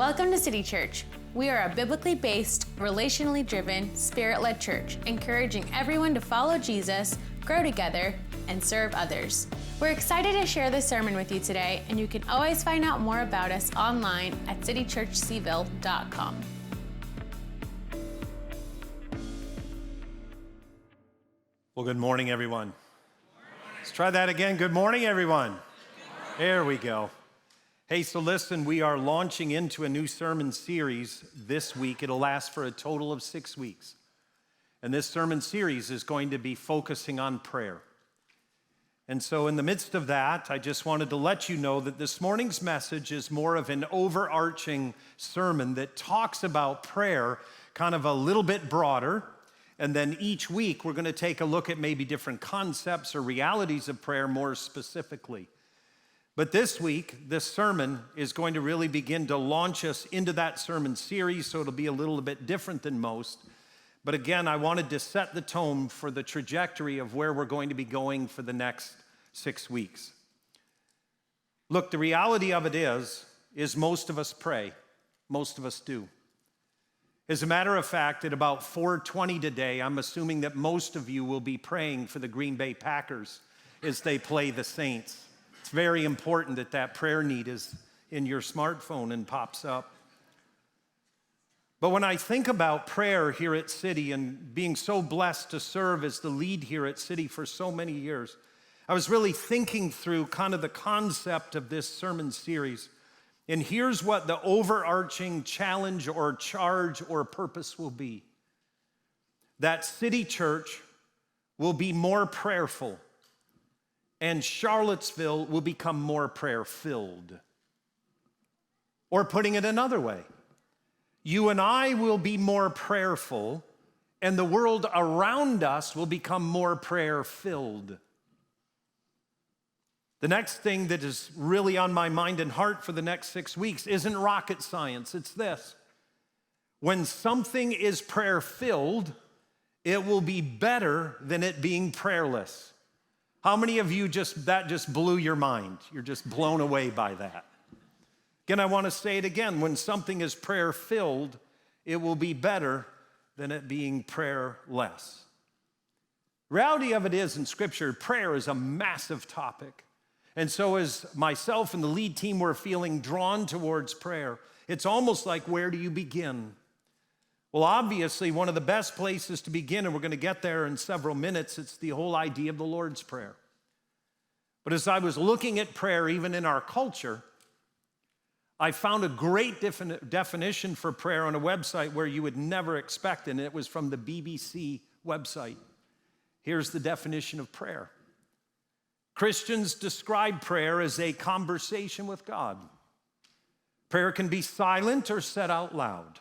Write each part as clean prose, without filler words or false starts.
Welcome to City Church. We are a biblically based, relationally driven, spirit-led church, encouraging everyone to follow Jesus, grow together, and serve others. We're excited to share this sermon with you today, and you can always find out more about us online at citychurchseville.com. Well, good morning, everyone. Let's try that again. Good morning, everyone. There we go. Hey, so listen, we are launching into a new sermon series this week. It'll last for a total of 6 weeks. And this sermon series is going to be focusing on prayer. And so in the midst of that, I just wanted to let you know that this morning's message is more of an overarching sermon that talks about prayer kind of a little bit broader. And then each week, we're going to take a look at maybe different concepts or realities of prayer more specifically. But this week, this sermon is going to really begin to launch us into that sermon series, so it'll be a little bit different than most. But again, I wanted to set the tone for the trajectory of where we're going to be going for the next 6 weeks. Look, the reality of it is most of us pray. Most of us do. As a matter of fact, at about 4:20 today, I'm assuming that most of you will be praying for the Green Bay Packers as they play the Saints. It's very important that that prayer need is in your smartphone and pops up. But when I think about prayer here at City and being so blessed to serve as the lead here at City for so many years, I was really thinking through kind of the concept of this sermon series. And here's what the overarching challenge or charge or purpose will be. That City Church will be more prayerful, and Charlottesville will become more prayer-filled. Or putting it another way, you and I will be more prayerful, and the world around us will become more prayer-filled. The next thing that is really on my mind and heart for the next 6 weeks isn't rocket science, it's this. When something is prayer-filled, it will be better than it being prayerless. How many of you that just blew your mind? You're just blown away by that. Again, I want to say it again. When something is prayer-filled, it will be better than it being prayerless. The reality of it is, in Scripture, prayer is a massive topic. And so as myself and the lead team were feeling drawn towards prayer, it's almost like, where do you begin? Well, obviously, one of the best places to begin, and we're going to get there in several minutes, it's the whole idea of the Lord's Prayer. But as I was looking at prayer, even in our culture, I found a great definition for prayer on a website where you would never expect it, and it was from the BBC website. Here's the definition of prayer. Christians describe prayer as a conversation with God. Prayer can be silent or said out loud.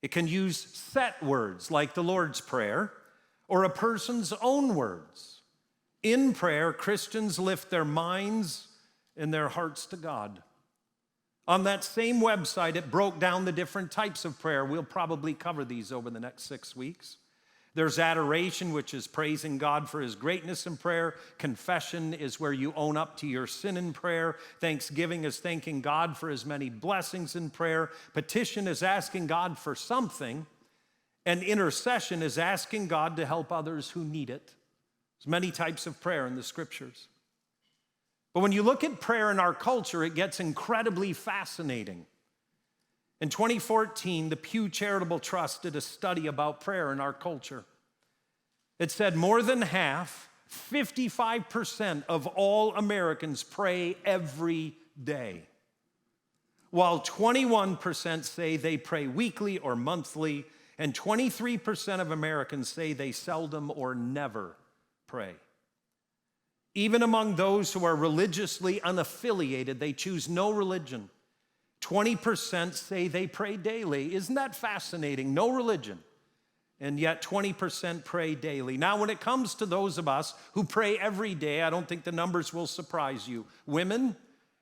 It can use set words like the Lord's Prayer or a person's own words. In prayer, Christians lift their minds and their hearts to God. On that same website, it broke down the different types of prayer. We'll probably cover these over the next 6 weeks. There's adoration, which is praising God for his greatness in prayer. Confession is where you own up to your sin in prayer. Thanksgiving is thanking God for his many blessings in prayer. Petition is asking God for something. And intercession is asking God to help others who need it. There's many types of prayer in the Scriptures. But when you look at prayer in our culture, it gets incredibly fascinating. In 2014, the Pew Charitable Trust did a study about prayer in our culture. It said more than half, 55% of all Americans pray every day, while 21% say they pray weekly or monthly, and 23% of Americans say they seldom or never pray. Even among those who are religiously unaffiliated, they choose no religion. 20% say they pray daily. Isn't that fascinating? No religion. And yet 20% pray daily. Now, when it comes to those of us who pray every day, I don't think the numbers will surprise you. Women,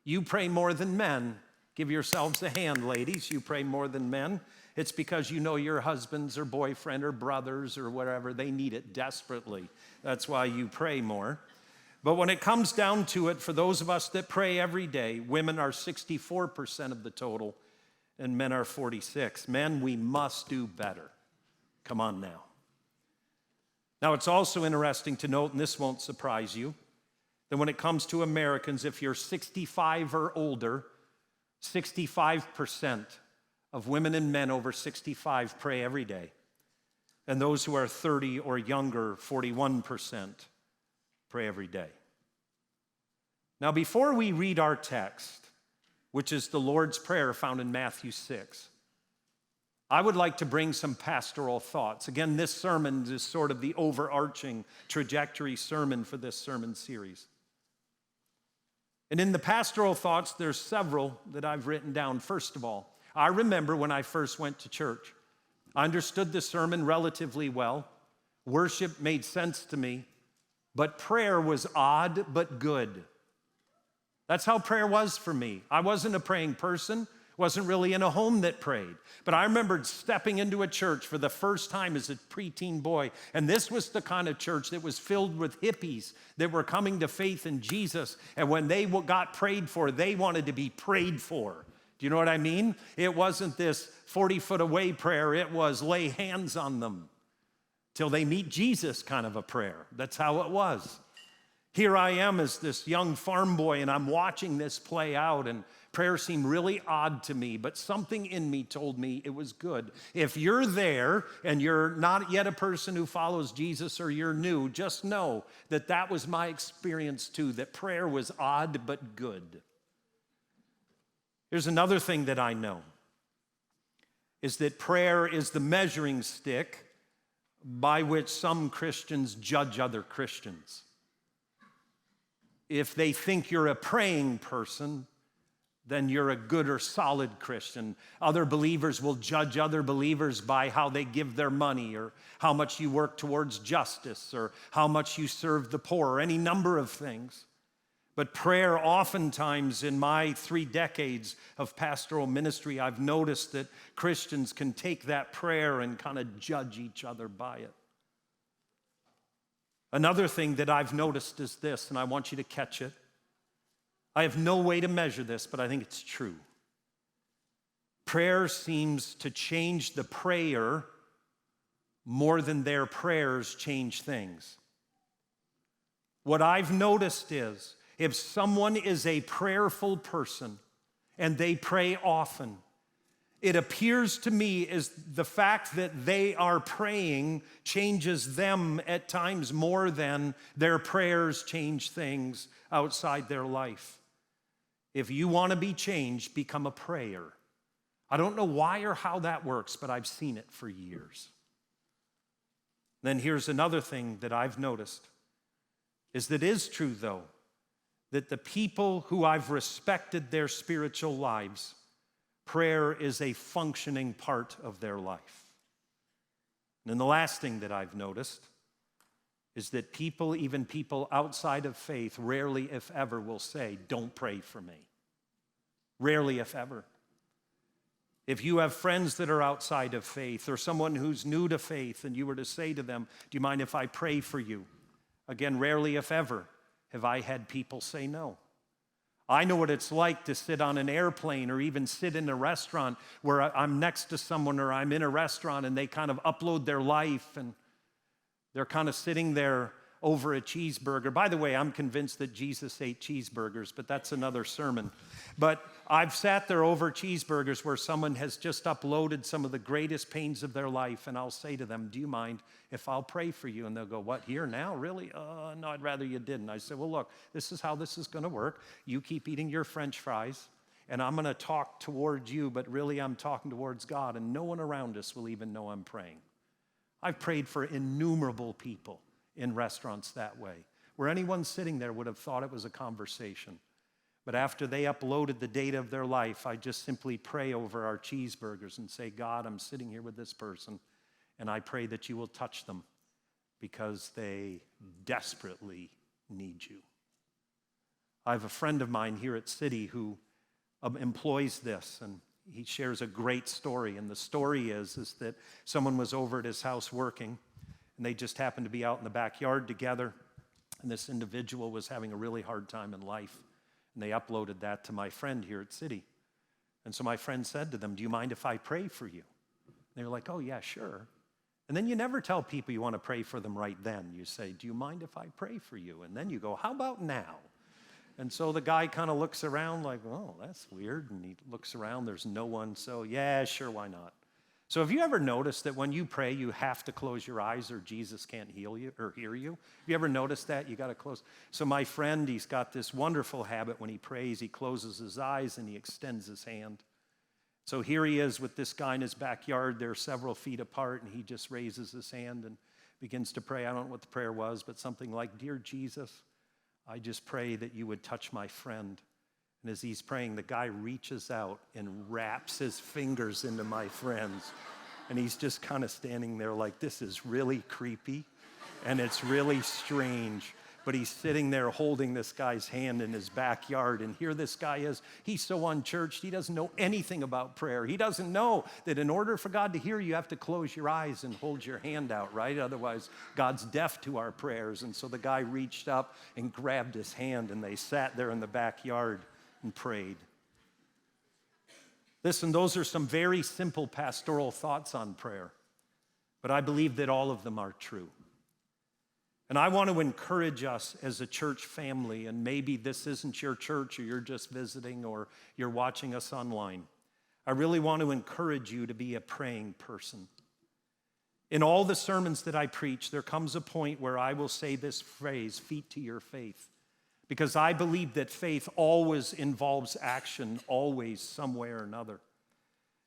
you pray more than men. Give yourselves a hand, ladies. You pray more than men. It's because you know your husbands or boyfriend or brothers or whatever, they need it desperately. That's why you pray more. But when it comes down to it, for those of us that pray every day, women are 64% of the total, and men are 46. Men, we must do better. Come on now. Now, it's also interesting to note, and this won't surprise you, that when it comes to Americans, if you're 65 or older, 65% of women and men over 65 pray every day. And those who are 30 or younger, 41% pray every day. Now, before we read our text, which is the Lord's Prayer found in Matthew 6, I would like to bring some pastoral thoughts. Again, this sermon is sort of the overarching trajectory sermon for this sermon series. And in the pastoral thoughts, there's several that I've written down. First of all, I remember when I first went to church. I understood the sermon relatively well. Worship made sense to me, but prayer was odd but good. That's how prayer was for me. I wasn't a praying person, wasn't really in a home that prayed. But I remembered stepping into a church for the first time as a preteen boy, and this was the kind of church that was filled with hippies that were coming to faith in Jesus, and when they got prayed for, they wanted to be prayed for. Do you know what I mean? It wasn't this 40-foot away prayer, it was lay hands on them till they meet Jesus kind of a prayer. That's how it was. Here I am as this young farm boy, and I'm watching this play out, and prayer seemed really odd to me, but something in me told me it was good. If you're there and you're not yet a person who follows Jesus or you're new, just know that that was my experience too, that prayer was odd but good. Here's another thing that I know, is that prayer is the measuring stick by which some Christians judge other Christians. If they think you're a praying person, then you're a good or solid Christian. Other believers will judge other believers by how they give their money, or how much you work towards justice, or how much you serve the poor, or any number of things. But prayer, oftentimes in my 3 decades of pastoral ministry, I've noticed that Christians can take that prayer and kind of judge each other by it. Another thing that I've noticed is this, and I want you to catch it. I have no way to measure this, but I think it's true. Prayer seems to change the prayer more than their prayers change things. What I've noticed is, if someone is a prayerful person and they pray often, it appears to me as the fact that they are praying changes them at times more than their prayers change things outside their life. If you want to be changed, become a prayer. I don't know why or how that works, but I've seen it for years. Then here's another thing that I've noticed, is that it is true, though, that the people who I've respected their spiritual lives, prayer is a functioning part of their life. And then the last thing that I've noticed is that people, even people outside of faith, rarely, if ever, will say, "Don't pray for me." Rarely, if ever. If you have friends that are outside of faith, or someone who's new to faith, and you were to say to them, "Do you mind if I pray for you?" Again, rarely, if ever, have I had people say no. I know what it's like to sit on an airplane or even sit in a restaurant where I'm next to someone, or I'm in a restaurant and they kind of upload their life and they're kind of sitting there over a cheeseburger. By the way, I'm convinced that Jesus ate cheeseburgers, but that's another sermon. But I've sat there over cheeseburgers where someone has just uploaded some of the greatest pains of their life, and I'll say to them, "Do you mind if I'll pray for you?" And they'll go, "What, here now? Really? No, I'd rather you didn't." I said, "Well, look, this is how this is going to work. You keep eating your French fries, and I'm going to talk towards you, but really I'm talking towards God, and no one around us will even know I'm praying." I've prayed for innumerable people in restaurants that way, where anyone sitting there would have thought it was a conversation. But after they uploaded the data of their life, I just simply pray over our cheeseburgers and say, "God, I'm sitting here with this person, and I pray that you will touch them because they desperately need you." I have a friend of mine here at City who employs this, and he shares a great story. And the story is that someone was over at his house working, and they just happened to be out in the backyard together, and this individual was having a really hard time in life. And they uploaded that to my friend here at City. And so my friend said to them, do you mind if I pray for you? They were like, oh, yeah, sure. And then you never tell people you want to pray for them right then. You say, do you mind if I pray for you? And then you go, how about now? And so the guy kind of looks around like, oh, that's weird. And he looks around, there's no one. So yeah, sure, why not? So have you ever noticed that when you pray, you have to close your eyes or Jesus can't heal you or hear you? Have you ever noticed that? You got to close. So my friend, he's got this wonderful habit when he prays, he closes his eyes and he extends his hand. So here he is with this guy in his backyard. They're several feet apart, and he just raises his hand and begins to pray. I don't know what the prayer was, but something like, dear Jesus, I just pray that you would touch my friend. And as he's praying, the guy reaches out and wraps his fingers into my friend's. And he's just kind of standing there like, this is really creepy, and it's really strange. But he's sitting there holding this guy's hand in his backyard, and here this guy is. He's so unchurched, he doesn't know anything about prayer. He doesn't know that in order for God to hear you, you have to close your eyes and hold your hand out, right? Otherwise, God's deaf to our prayers. And so the guy reached up and grabbed his hand, and they sat there in the backyard and prayed. Listen, those are some very simple pastoral thoughts on prayer, but I believe that all of them are true. And I want to encourage us as a church family, and maybe this isn't your church or you're just visiting or you're watching us online. I really want to encourage you to be a praying person. In all the sermons that I preach, there comes a point where I will say this phrase, feet to your faith, because I believe that faith always involves action, always some way or another.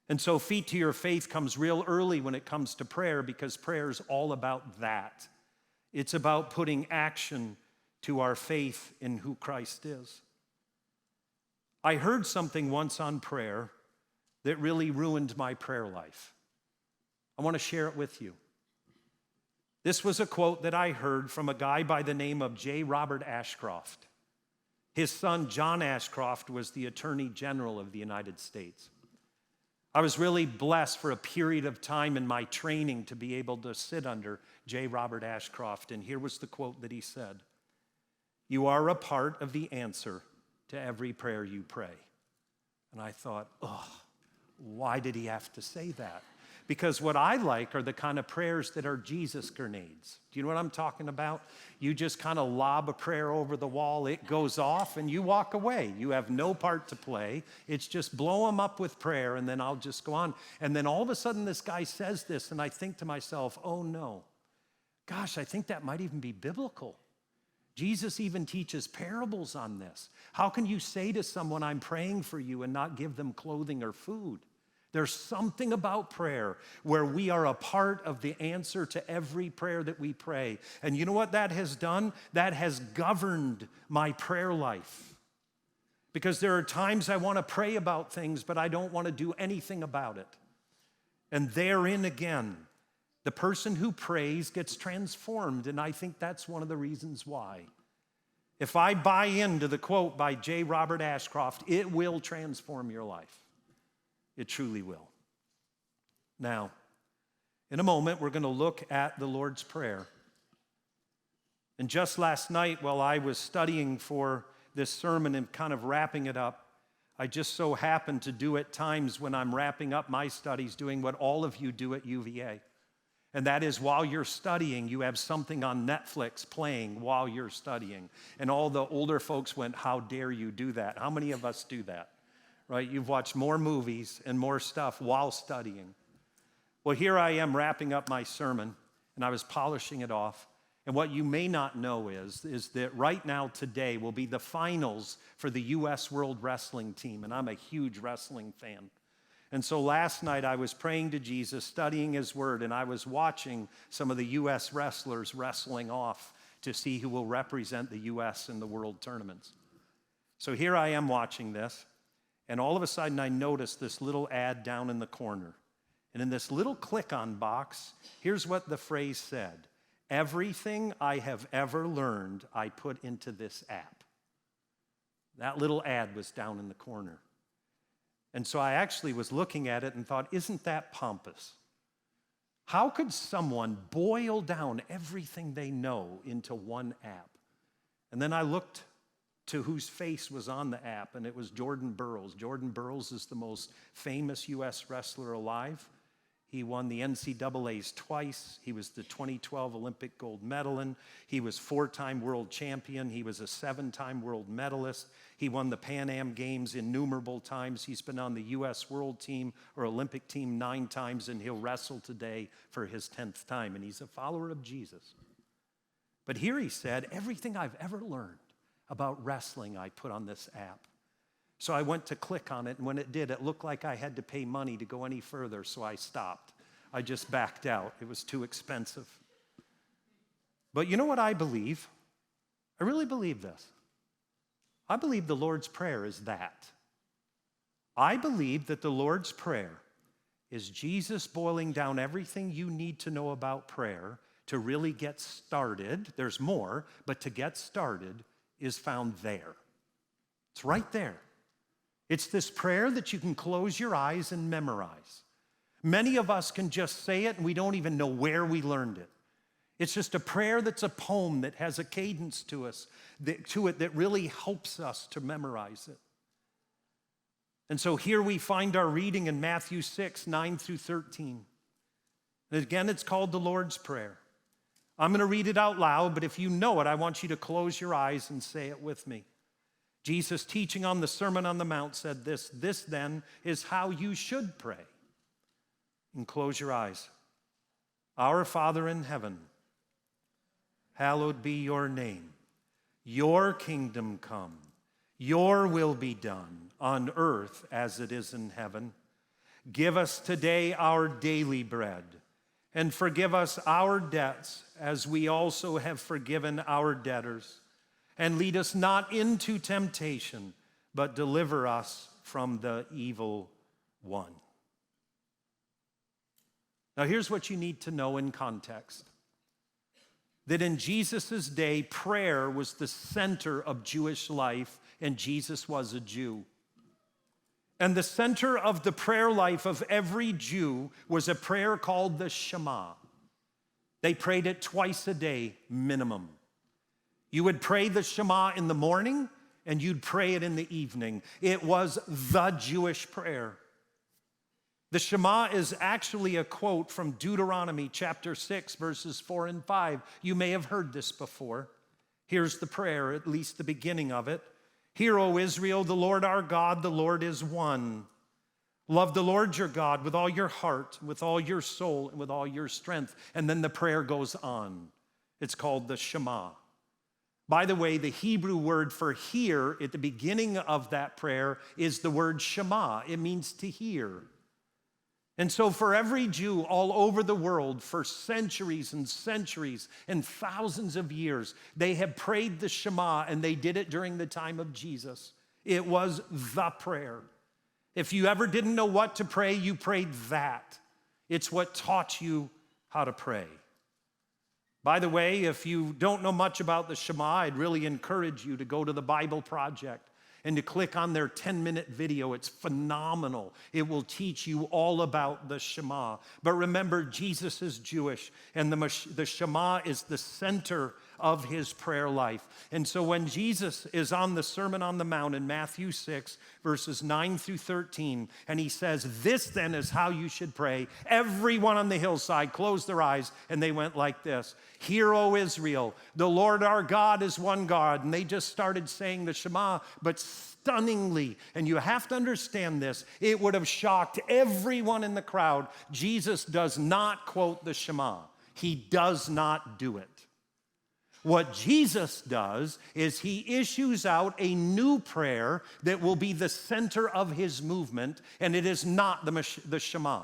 And so feet to your faith comes real early when it comes to prayer, because prayer is all about that. It's about putting action to our faith in who Christ is. I heard something once on prayer that really ruined my prayer life. I want to share it with you. This was a quote that I heard from a guy by the name of J. Robert Ashcroft. His son, John Ashcroft, was the Attorney General of the United States. I was really blessed for a period of time in my training to be able to sit under J. Robert Ashcroft, and here was the quote that he said, "You are a part of the answer to every prayer you pray." And I thought, why did he have to say that? Because what I like are the kind of prayers that are Jesus grenades. Do you know what I'm talking about? You just kind of lob a prayer over the wall, it goes off, and you walk away. You have no part to play. It's just blow them up with prayer, and then I'll just go on. And then all of a sudden this guy says this, and I think to myself, oh no. Gosh, I think that might even be biblical. Jesus even teaches parables on this. How can you say to someone, I'm praying for you, and not give them clothing or food? There's something about prayer where we are a part of the answer to every prayer that we pray. And you know what that has done? That has governed my prayer life. Because there are times I want to pray about things, but I don't want to do anything about it. And therein again, the person who prays gets transformed, and I think that's one of the reasons why. If I buy into the quote by J. Robert Ashcroft, it will transform your life. It truly will. Now, in a moment, we're going to look at the Lord's Prayer. And just last night, while I was studying for this sermon and kind of wrapping it up, I just so happened to do at times when I'm wrapping up my studies, doing what all of you do at UVA. And that is, while you're studying, you have something on Netflix playing while you're studying. And all the older folks went, how dare you do that? How many of us do that? Right? You've watched more movies and more stuff while studying. Well, here I am wrapping up my sermon, and I was polishing it off. And what you may not know is that right now, today, will be the finals for the U.S. World Wrestling Team, and I'm a huge wrestling fan. And so last night, I was praying to Jesus, studying His Word, and I was watching some of the U.S. wrestlers wrestling off to see who will represent the U.S. in the world tournaments. So here I am watching this. And all of a sudden, I noticed this little ad down in the corner. And in this little click-on box, here's what the phrase said. Everything I have ever learned, I put into this app. That little ad was down in the corner. And so I actually was looking at it and thought, isn't that pompous? How could someone boil down everything they know into one app? And then I looked to whose face was on the app, and it was Jordan Burles. Jordan Burles is the most famous U.S. wrestler alive. He won the NCAAs twice. He was the 2012 Olympic gold medalist. He was 4-time world champion. He was a 7-time world medalist. He won the Pan Am Games innumerable times. He's been on the U.S. world team or Olympic team 9 times, and he'll wrestle today for his 10th time. And he's a follower of Jesus. But here he said, everything I've ever learned about wrestling I put on this app. So I went to click on it, and when it did, it looked like I had to pay money to go any further, so I stopped. I just backed out. It was too expensive. But you know what I believe? I really believe this. I believe the Lord's Prayer is that. I believe that the Lord's Prayer is Jesus boiling down everything you need to know about prayer to really get started. There's more, but to get started is found there. It's right there. It's this prayer that you can close your eyes and memorize. Many of us can just say it and we don't even know where we learned it. It's just a prayer that's a poem that has a cadence to it that really helps us to memorize it. And so here we find our reading in Matthew 6, 9 through 13. And again, it's called the Lord's Prayer. I'm going to read it out loud, but if you know it, I want you to close your eyes and say it with me. Jesus, teaching on the Sermon on the Mount, said this then is how you should pray. And close your eyes. Our Father in heaven, hallowed be your name. Your kingdom come. Your will be done on earth as it is in heaven. Give us today our daily bread. And forgive us our debts as we also have forgiven our debtors. And lead us not into temptation, but deliver us from the evil one. Now here's what you need to know in context. That in Jesus' day, prayer was the center of Jewish life, and Jesus was a Jew. And the center of the prayer life of every Jew was a prayer called the Shema. They prayed it twice a day, minimum. You would pray the Shema in the morning, and you'd pray it in the evening. It was the Jewish prayer. The Shema is actually a quote from Deuteronomy chapter 6, verses 4 and 5. You may have heard this before. Here's the prayer, at least the beginning of it. Hear, O Israel, the Lord our God, the Lord is one. Love the Lord your God with all your heart, with all your soul, and with all your strength. And then the prayer goes on. It's called the Shema. By the way, the Hebrew word for hear at the beginning of that prayer is the word Shema. It means to hear. And so for every Jew all over the world for centuries and centuries and thousands of years, they have prayed the Shema, and they did it during the time of Jesus. It was the prayer. If you ever didn't know what to pray, you prayed that. It's what taught you how to pray. By the way, if you don't know much about the Shema, I'd really encourage you to go to the Bible Project and to click on their 10-minute video. It's phenomenal. It will teach you all about the Shema. But remember, Jesus is Jewish, and the Shema is the center of his prayer life. And so when Jesus is on the Sermon on the Mount in Matthew 6, verses 9 through 13, and he says, this then is how you should pray, everyone on the hillside closed their eyes, and they went like this. Hear, O Israel, the Lord our God is one God. And they just started saying the Shema, but stunningly, and you have to understand this, it would have shocked everyone in the crowd. Jesus does not quote the Shema. He does not do it. What Jesus does is he issues out a new prayer that will be the center of his movement, and it is not the Shema.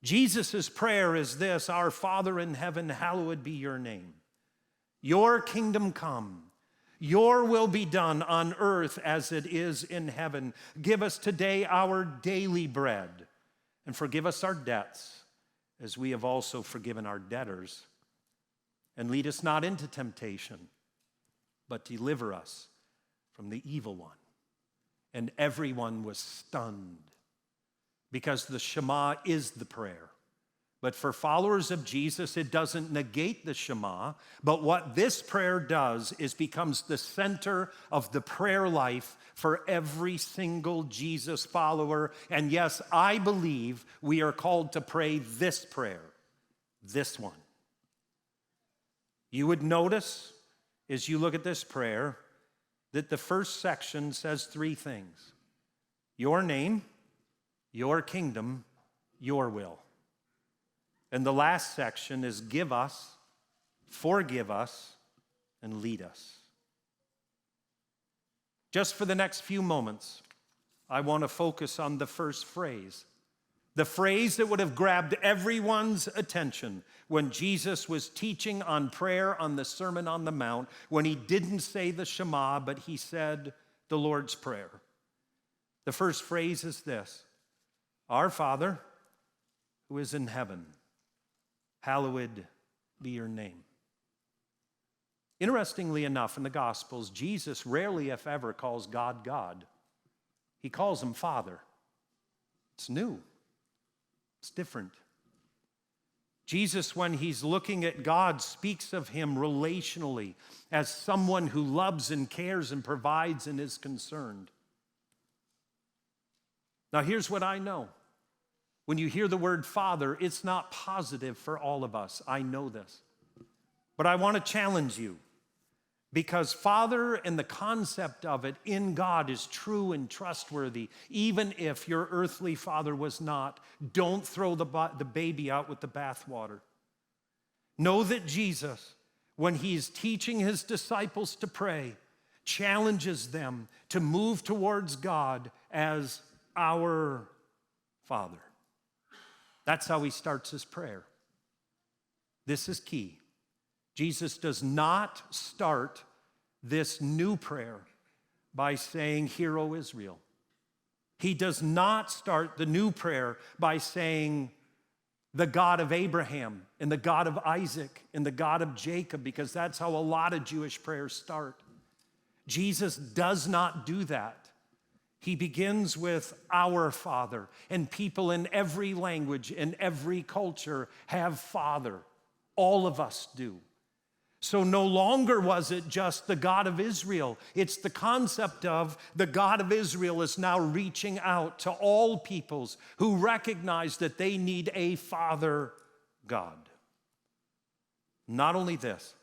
Jesus' prayer is this: Our Father in heaven, hallowed be your name. Your kingdom come. Your will be done on earth as it is in heaven. Give us today our daily bread, and forgive us our debts as we have also forgiven our debtors. And lead us not into temptation, but deliver us from the evil one. And everyone was stunned, because the Shema is the prayer. But for followers of Jesus, it doesn't negate the Shema. But what this prayer does is becomes the center of the prayer life for every single Jesus follower. And yes, I believe we are called to pray this prayer, this one. You would notice as you look at this prayer that the first section says three things: your name, your kingdom, your will. And the last section is give us, forgive us, and lead us. Just for the next few moments, I want to focus on the first phrase. The phrase that would have grabbed everyone's attention when Jesus was teaching on prayer on the Sermon on the Mount, when he didn't say the Shema, but he said the Lord's Prayer. The first phrase is this: Our Father, who is in heaven, hallowed be your name. Interestingly enough, in the Gospels, Jesus rarely, if ever, calls God God. He calls him Father. It's new. It's different. Jesus, when he's looking at God, speaks of him relationally as someone who loves and cares and provides and is concerned. Now, here's what I know. When you hear the word Father, it's not positive for all of us. I know this. But I want to challenge you, because Father and the concept of it in God is true and trustworthy, even if your earthly father was not. Don't throw the baby out with the bathwater. Know that Jesus, when he's teaching his disciples to pray, challenges them to move towards God as our Father. That's how he starts his prayer. This is key. Jesus does not start this new prayer by saying, "Hear, O Israel." He does not start the new prayer by saying, "The God of Abraham and the God of Isaac and the God of Jacob," because that's how a lot of Jewish prayers start. Jesus does not do that. He begins with our Father, and people in every language, in every culture have Father. All of us do. So no longer was it just the God of Israel. It's the concept of the God of Israel is now reaching out to all peoples who recognize that they need a Father God. Not only this,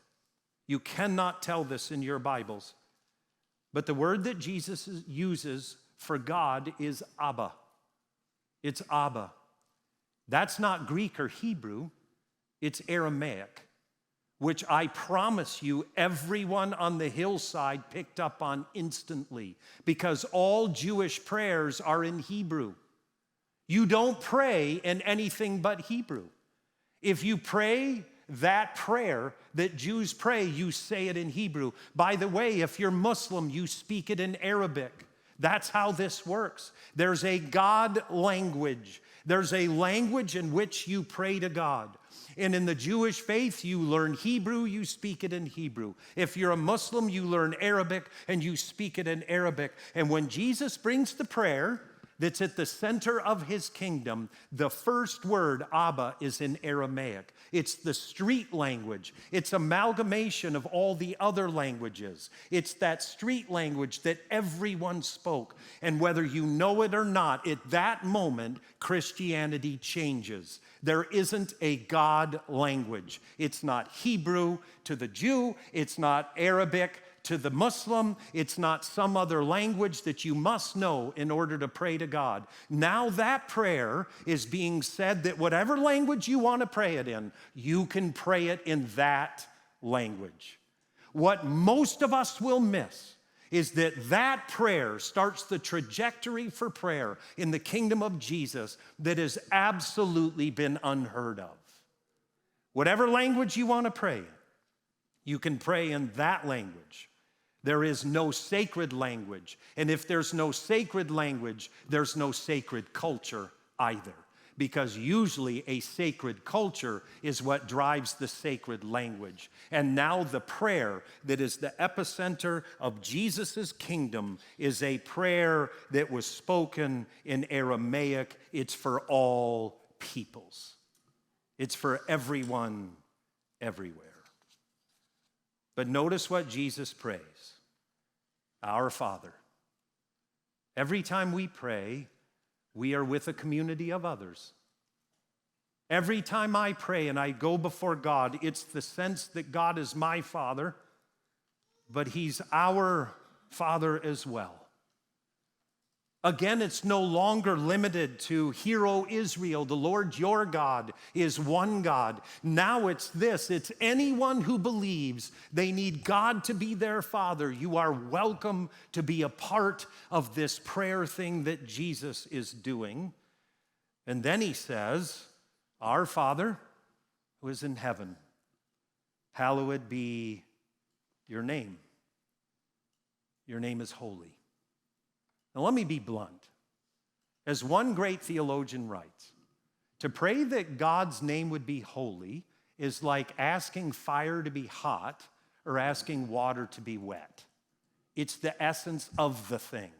you cannot tell this in your Bibles, but the word that Jesus uses for God is Abba. It's Abba. That's not Greek or Hebrew, it's Aramaic, which I promise you everyone on the hillside picked up on instantly, because all Jewish prayers are in Hebrew. You don't pray in anything but Hebrew. If you pray that prayer that Jews pray, you say it in Hebrew. By the way, if you're Muslim, you speak it in Arabic. That's how this works. There's a God language. There's a language in which you pray to God. And in the Jewish faith, you learn Hebrew, you speak it in Hebrew. If you're a Muslim, you learn Arabic and you speak it in Arabic. And when Jesus brings the prayer that's at the center of his kingdom, the first word, Abba, is in Aramaic. It's the street language. It's amalgamation of all the other languages. It's that street language that everyone spoke. And whether you know it or not, at that moment, Christianity changes. There isn't a God language. It's not Hebrew to the Jew. It's not Arabic to the Muslim. It's not some other language that you must know in order to pray to God. Now that prayer is being said that whatever language you want to pray it in, you can pray it in that language. What most of us will miss is that prayer starts the trajectory for prayer in the kingdom of Jesus that has absolutely been unheard of. Whatever language you want to pray in, you can pray in that language. There is no sacred language. And if there's no sacred language, there's no sacred culture either. Because usually a sacred culture is what drives the sacred language. And now the prayer that is the epicenter of Jesus' kingdom is a prayer that was spoken in Aramaic. It's for all peoples. It's for everyone, everywhere. But notice what Jesus prays. Our Father. Every time we pray, we are with a community of others. Every time I pray and I go before God, it's the sense that God is my Father, but He's our Father as well. Again, it's no longer limited to, "Hear, O Israel, the Lord your God is one God." Now it's this, it's anyone who believes they need God to be their Father. You are welcome to be a part of this prayer thing that Jesus is doing. And then he says, "Our Father who is in heaven, hallowed be your name. Your name is holy." Now, let me be blunt. As one great theologian writes, to pray that God's name would be holy is like asking fire to be hot or asking water to be wet. It's the essence of the thing.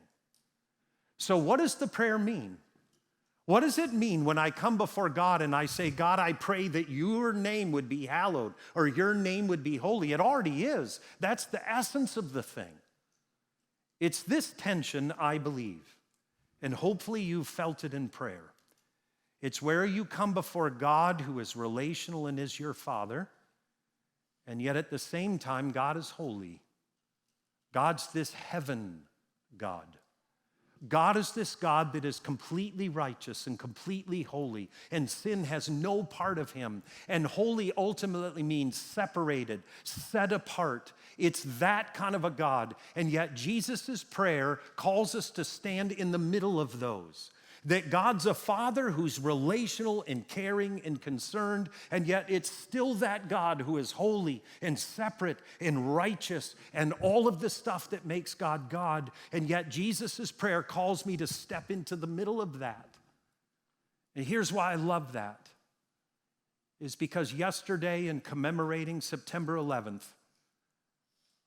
So what does the prayer mean? What does it mean when I come before God and I say, "God, I pray that your name would be hallowed or your name would be holy"? It already is. That's the essence of the thing. It's this tension, I believe, and hopefully you've felt it in prayer. It's where you come before God who is relational and is your Father, and yet at the same time, God is holy. God's this heaven God. God is this God that is completely righteous and completely holy, and sin has no part of him. And holy ultimately means separated, set apart. It's that kind of a God. And yet Jesus' prayer calls us to stand in the middle of those. That God's a Father who's relational and caring and concerned, and yet it's still that God who is holy and separate and righteous and all of the stuff that makes God God. And yet Jesus' prayer calls me to step into the middle of that. And here's why I love that, is because yesterday in commemorating September 11th,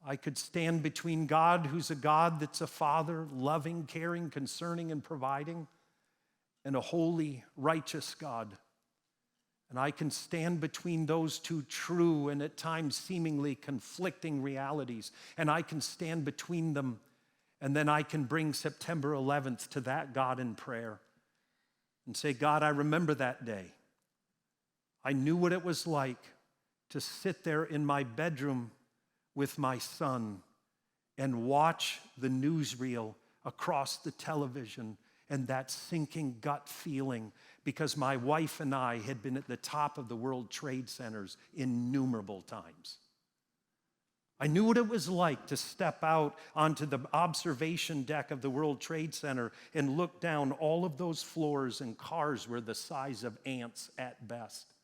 I could stand between God, who's a God that's a Father, loving, caring, concerning, and providing, and a holy, righteous God. And I can stand between those two true and at times seemingly conflicting realities. And I can stand between them, and then I can bring September 11th to that God in prayer and say, "God, I remember that day. I knew what it was like to sit there in my bedroom with my son and watch the newsreel across the television, and that sinking gut feeling because my wife and I had been at the top of the World Trade Centers innumerable times. I knew what it was like to step out onto the observation deck of the World Trade Center and look down all of those floors, and cars were the size of ants at best.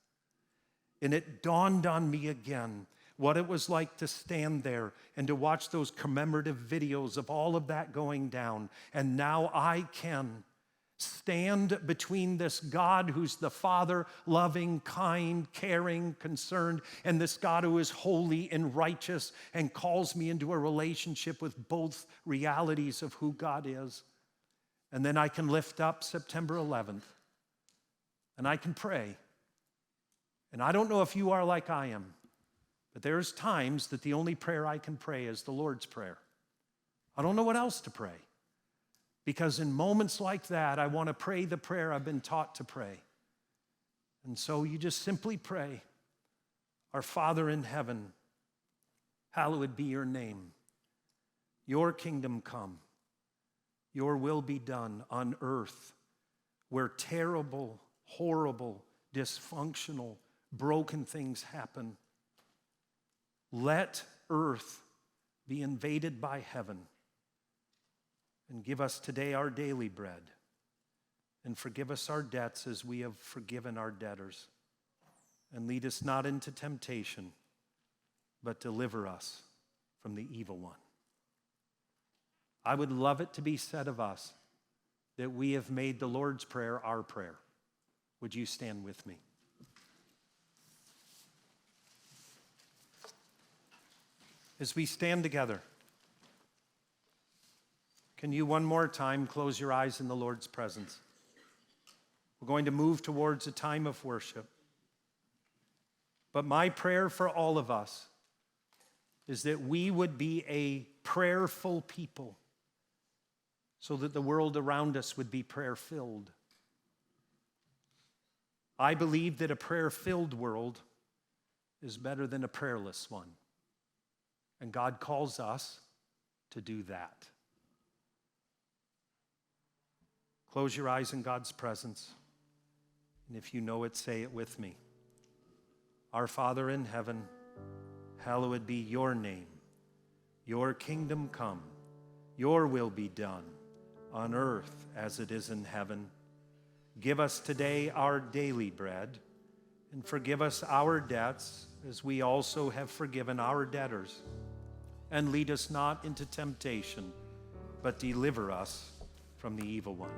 And it dawned on me again what it was like to stand there and to watch those commemorative videos of all of that going down. And now I can stand between this God who's the Father, loving, kind, caring, concerned, and this God who is holy and righteous and calls me into a relationship with both realities of who God is. And then I can lift up September 11th and I can pray. And I don't know if you are like I am, but there's times that the only prayer I can pray is the Lord's Prayer. I don't know what else to pray. Because in moments like that, I want to pray the prayer I've been taught to pray. And so you just simply pray, "Our Father in heaven, hallowed be your name. Your kingdom come. Your will be done on earth where terrible, horrible, dysfunctional, broken things happen. Let earth be invaded by heaven. And give us today our daily bread. And forgive us our debts as we have forgiven our debtors. And lead us not into temptation, but deliver us from the evil one." I would love it to be said of us that we have made the Lord's Prayer our prayer. Would you stand with me? As we stand together, can you one more time close your eyes in the Lord's presence? We're going to move towards a time of worship. But my prayer for all of us is that we would be a prayerful people so that the world around us would be prayer-filled. I believe that a prayer-filled world is better than a prayerless one. And God calls us to do that. Close your eyes in God's presence. And if you know it, say it with me. Our Father in heaven, hallowed be your name. Your kingdom come. Your will be done on earth as it is in heaven. Give us today our daily bread, and forgive us our debts as we also have forgiven our debtors. And lead us not into temptation, but deliver us from the evil one.